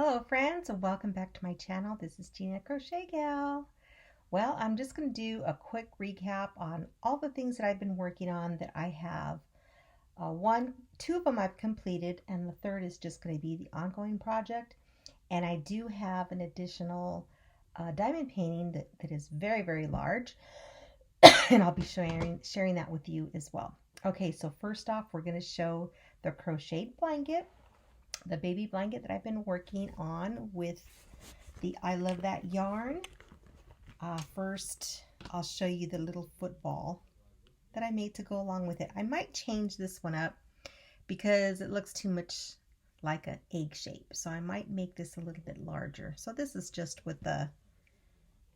Hello friends, and welcome back to my channel. This is Gina Crochet Gal. Well, I'm just going to do a quick recap on all the things that I've been working on that I have. Two of them I've completed, and the third is just going to be the ongoing project. And I do have an additional diamond painting that is very, very large, and I'll be sharing that with you as well. Okay, so first off, we're going to show the crocheted blanket. The baby blanket that I've been working on with the I Love That yarn. First, I'll show you the little football that I made to go along with it. I might change this one up because it looks too much like an egg shape. So I might make this a little bit larger. So this is just with the,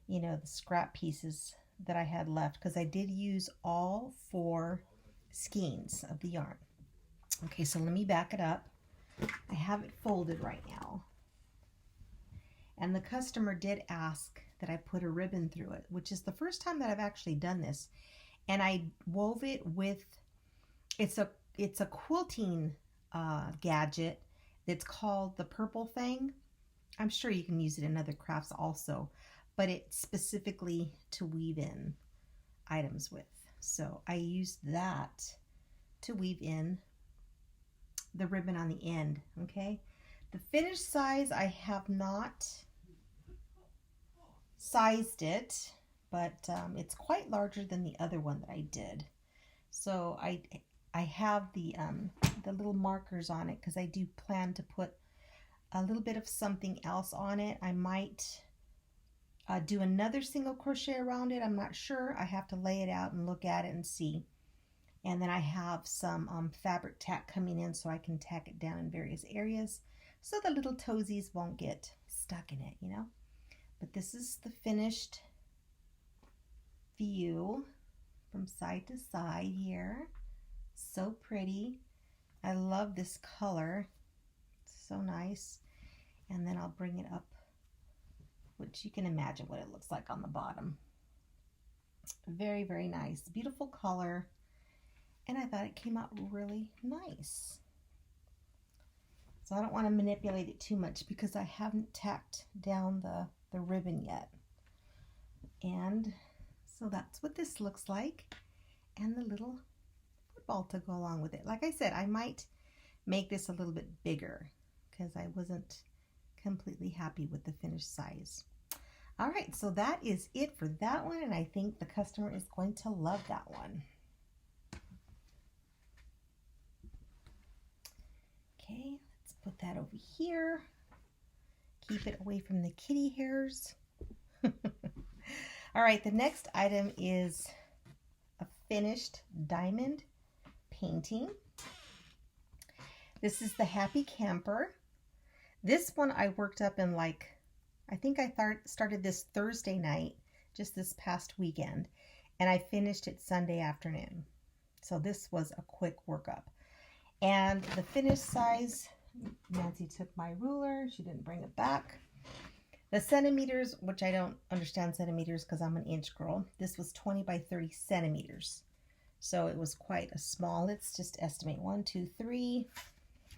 the scrap pieces that I had left because I did use all 4 skeins of the yarn. Okay, so let me back it up. I have it folded right now. And the customer did ask that I put a ribbon through it, which is the first time that I've actually done this. And I wove it with, it's a quilting gadget that's called the purple thing. I'm sure you can use it in other crafts also, but it's specifically to weave in items with. So I used that to weave in the ribbon on the end. Okay, the finished size, I have not sized it, but it's quite larger than the other one that I did. So I have the little markers on it because I do plan to put a little bit of something else on it. I might do another single crochet around it. I'm not sure. I have to lay it out and look at it and see. And then I have some fabric tack coming in so I can tack it down in various areas so the little toesies won't get stuck in it, But this is the finished view from side to side here. So pretty. I love this color. It's so nice. And then I'll bring it up, which you can imagine what it looks like on the bottom. Very, very nice. Beautiful color. And I thought it came out really nice. So I don't want to manipulate it too much because I haven't tacked down the ribbon yet. And so that's what this looks like. And the little football to go along with it. Like I said, I might make this a little bit bigger because I wasn't completely happy with the finished size. All right, so that is it for that one. And I think the customer is going to love that one. Okay, let's put that over here. Keep it away from the kitty hairs. All right, the next item is a finished diamond painting. This is the Happy Camper. This one I worked up in I think I started this Thursday night, just this past weekend, and I finished it Sunday afternoon. So this was a quick workup. And the finished size, Nancy took my ruler. She didn't bring it back. The centimeters, which I don't understand centimeters because I'm an inch girl. This was 20 by 30 centimeters. So it was quite a small. Let's just estimate 1, 2, 3.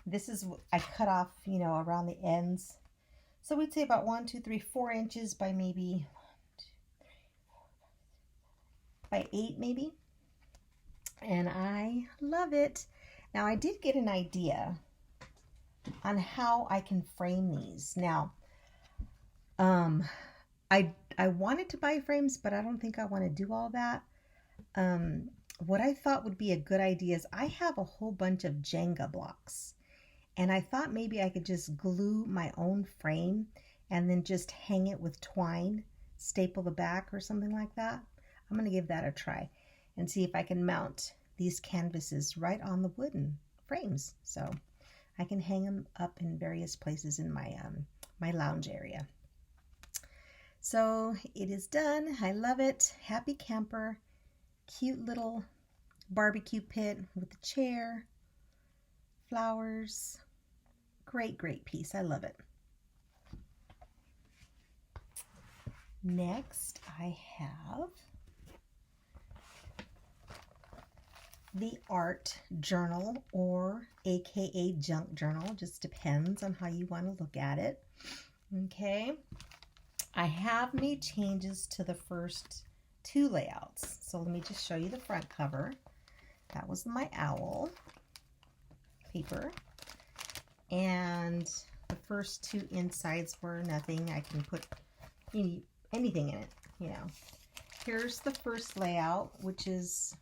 This is, I cut off, around the ends. So we'd say about 1, 2, 3, 4 inches by maybe 8 maybe. And I love it. Now, I did get an idea on how I can frame these. Now, I wanted to buy frames, but I don't think I want to do all that. What I thought would be a good idea is I have a whole bunch of Jenga blocks, and I thought maybe I could just glue my own frame and then just hang it with twine, staple the back or something like that. I'm going to give that a try and see if I can mount these canvases right on the wooden frames, so I can hang them up in various places in my my lounge area. So it is done. I love it. Happy Camper, cute little barbecue pit with a chair, flowers. Great piece. I love it. Next I have the art journal, or aka junk journal, just depends on how you want to look at it. Okay, I have made changes to the first two layouts, so let me just show you the front cover. That was my owl paper, and the first two insides were nothing. I can put anything in it, you know. Here's the first layout, which is,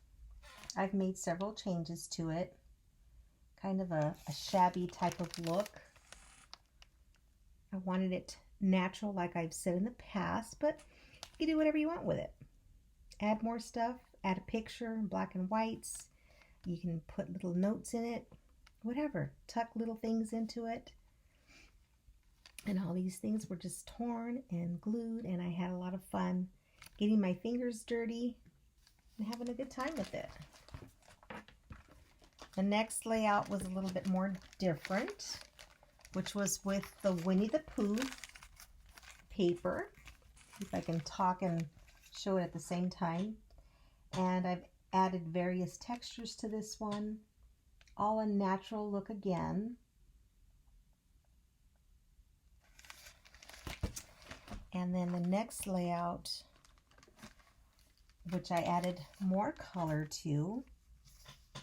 I've made several changes to it. Kind of a shabby type of look. I wanted it natural, like I've said in the past, but you can do whatever you want with it. Add more stuff, add a picture, black and whites. You can put little notes in it, whatever. Tuck little things into it. And all these things were just torn and glued, and I had a lot of fun getting my fingers dirty and having a good time with it. The next layout was a little bit more different, which was with the Winnie the Pooh paper. See if I can talk and show it at the same time. And I've added various textures to this one, all a natural look again. And then the next layout, which I added more color to.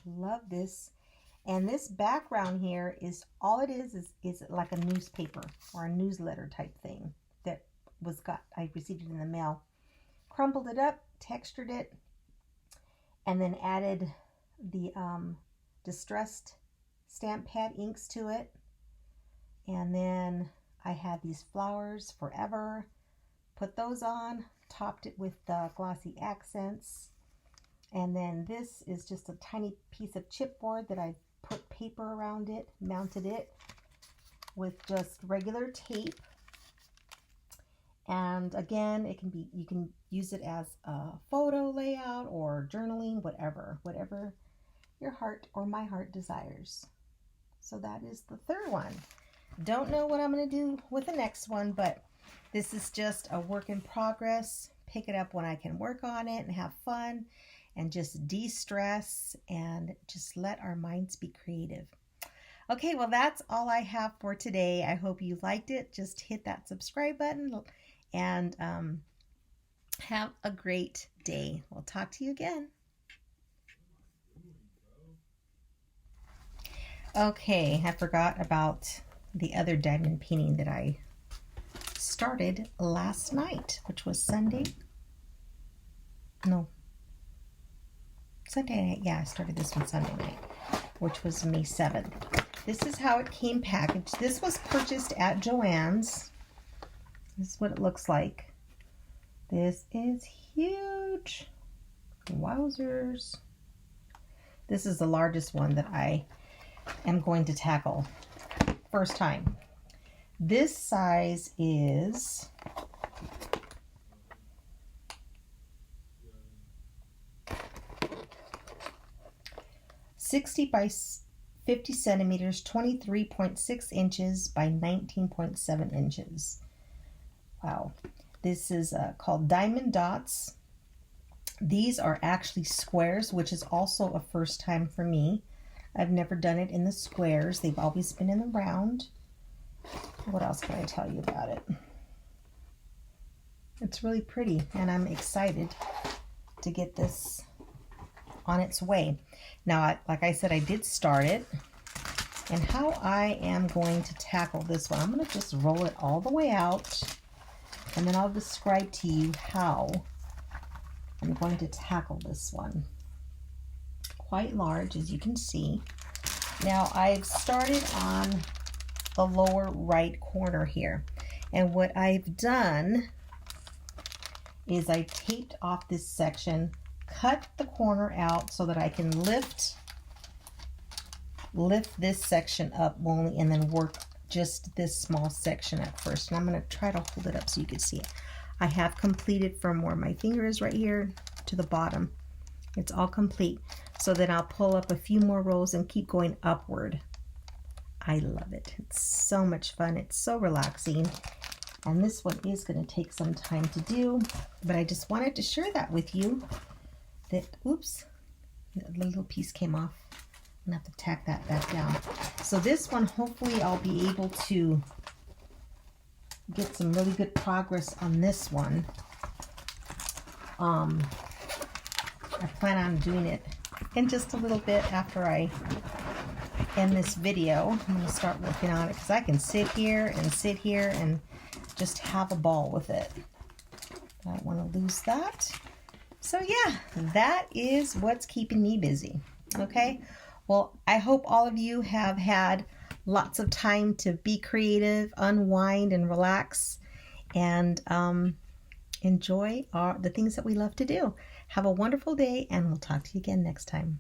Love this. And this background here is all it is like a newspaper or a newsletter type thing that I received it in the mail. Crumpled it up, textured it, and then added the distressed stamp pad inks to it. And then I had these flowers forever. Put those on, topped it with glossy accents. And then this is just a tiny piece of chipboard that I put paper around it, mounted it with just regular tape. And again, you can use it as a photo layout or journaling, whatever your heart or my heart desires. So that is the third one. Don't know what I'm going to do with the next one, but this is just a work in progress. Pick it up when I can work on it and have fun and just de-stress and just let our minds be creative. Okay, well, that's all I have for today. I hope you liked it. Just hit that subscribe button and have a great day. We'll talk to you again. Okay, I forgot about the other diamond painting that I started last night, which was Sunday night. Yeah, I started this one Sunday night, which was May 7th. This is how it came packaged. This was purchased at Joann's. This is what it looks like. This is huge. Wowzers. This is the largest one that I am going to tackle. First time. This size is 60 by 50 centimeters, 23.6 inches by 19.7 inches. Wow. This is called Diamond Dots. These are actually squares, which is also a first time for me. I've never done it in the squares. They've always been in the round. What else can I tell you about it? It's really pretty, and I'm excited to get this on its way. Now, like I said, I did start it, and how I am going to tackle this one, I'm going to just roll it all the way out, and then I'll describe to you how I'm going to tackle this one. Quite large, as you can see. Now, I've started on the lower right corner here, and what I've done is I taped off this section, cut the corner out so that I can lift this section up only, and then work just this small section at first. And I'm going to try to hold it up so you can see it. I have completed from where my finger is right here to the bottom. It's all complete. So then I'll pull up a few more rows and keep going upward. I love it. It's so much fun. It's so relaxing. And this one is going to take some time to do, but I just wanted to share that with you. That, oops, The little piece came off. I'm going to have to tack that back down. So this one, hopefully I'll be able to get some really good progress on this one. I plan on doing it in just a little bit after I end this video. I'm going to start working on it because I can sit here and just have a ball with it. I don't want to lose that. So yeah, that is what's keeping me busy. Okay, well, I hope all of you have had lots of time to be creative, unwind, and relax, and enjoy the things that we love to do. Have a wonderful day, and we'll talk to you again next time.